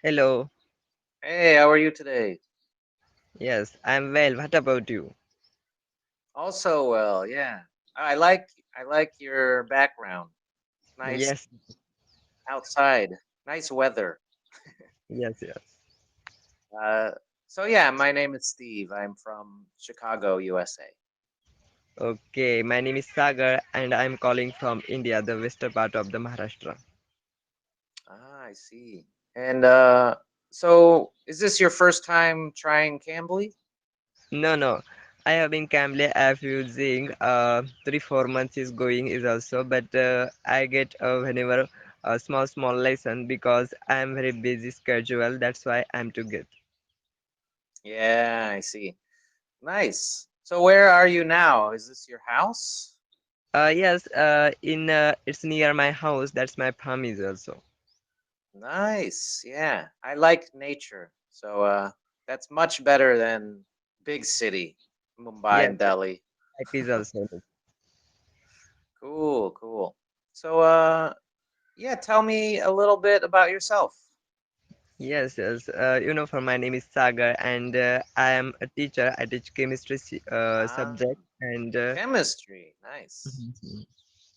Hello. Hey, how are you today? Yes, I'm well. What about you? Also well, yeah. I like your background. Nice Yes, outside. Nice weather. yes, yes. Uh so yeah, my name is Steve. I'm from Chicago, USA. Okay, my name is Sagar and I'm calling from India, the western part of the Maharashtra. Ah, I see. And so is this your first time trying Cambly? No, no. I have been Cambly app using 3 4 months is going is also, but I get whenever a small lesson because I'm very busy schedule. That's why I'm to get. Yeah, I see. Nice. So where are you now? Is this your house? Yes, in it's near my house. That's my farm is also. Nice. Yeah. I like nature. So that's much better than big city, Mumbai Yes, and Delhi. it is also. Cool, cool. So yeah, tell me a little bit about yourself. Yes, yes. For my name is Sagar, and I am a teacher. I teach chemistry Ah, subject, and chemistry. Nice. Mhm.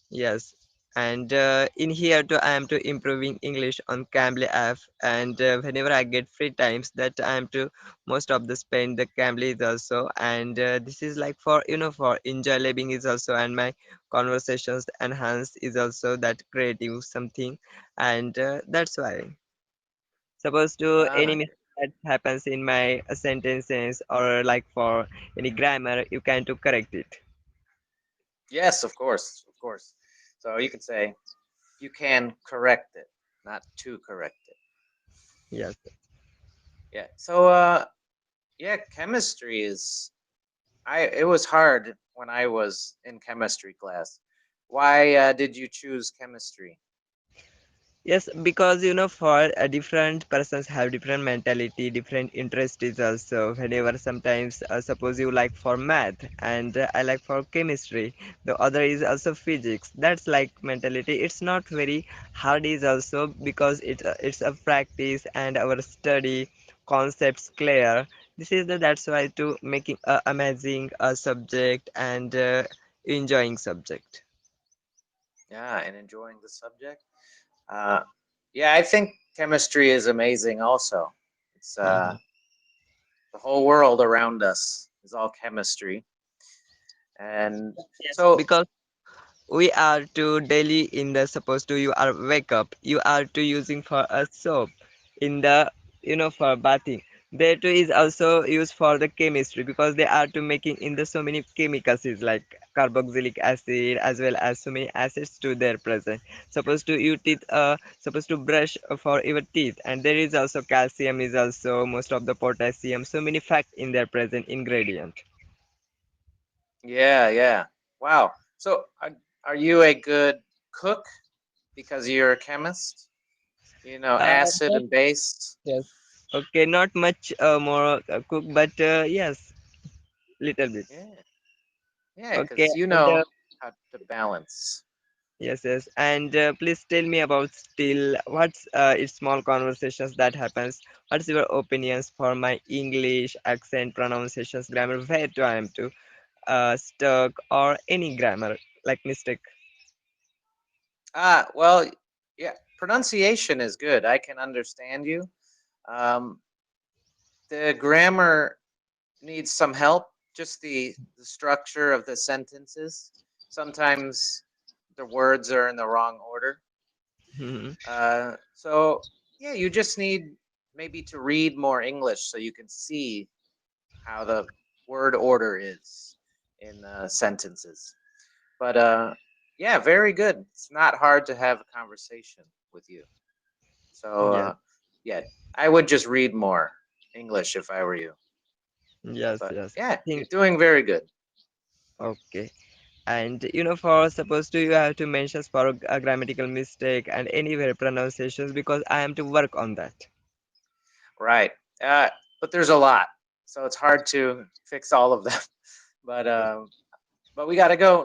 yes, and in here too, I am to improving English on Cambly app, and whenever I get free times, that I am to most of the spend the Cambly is also, and this is like for for enjoy living is also, and my conversations enhance is also that creative something, and that's why. Suppose to any Ah, mistake that happens in my sentences or like for any grammar, you can to correct it. yes, of course, of course. So you could say you can correct it, not to correct it. Yes. Yeah. So yeah, chemistry is I it was hard when I was in chemistry class. Why did you choose chemistry? Yes, because for different persons have different mentality, different interest is also. Whenever sometimes, suppose you like for math and I like for chemistry, the other is also physics. That's like mentality. It's not very hard is also because it's a practice and our study concepts clear. This is that's why to making a amazing subject and enjoying subject. Yeah, and enjoying the subject. Uh, yeah, I think chemistry is amazing. Also, it's Mhm. the whole world around us is all chemistry, and Yes, so because we are to daily in the supposed to you are wake up you are to using for a soap in the for bathing there too is also used for the chemistry because they are to making in the so many chemicals is like carboxylic acid as well as so many acids to their present supposed to you teeth supposed to brush for your teeth and there is also calcium is also most of the potassium so many fact in their present ingredient. yeah, yeah. Wow. So are you a good cook because you're a chemist? You know, acid Not and base. yes. Okay, not much more cook, but yes, little bit. Yeah, yeah, Okay, because you and know how to balance. yes, yes, and please tell me about still what's it's small conversations that happens. What's your opinions for my English accent, pronunciations, grammar? Where do I am to stuck or any grammar like mistake? Well, yeah, pronunciation is good. I can understand you. Um, the grammar needs some help. Just the structure of the sentences. Sometimes the words are in the wrong order. Mhm. So yeah, you just need maybe to read more English so you can see how the word order is in sentences. But yeah, very good. It's not hard to have a conversation with you. So Yes, yeah, I would just read more English if I were you. yes, But yes. yeah, you're Think doing very good. okay. And for suppose to you have to mention for a grammatical mistake and anywhere pronunciations because I am to work on that. Right. Uh, but there's a lot, so it's hard to fix all of them. But uh, but we got to go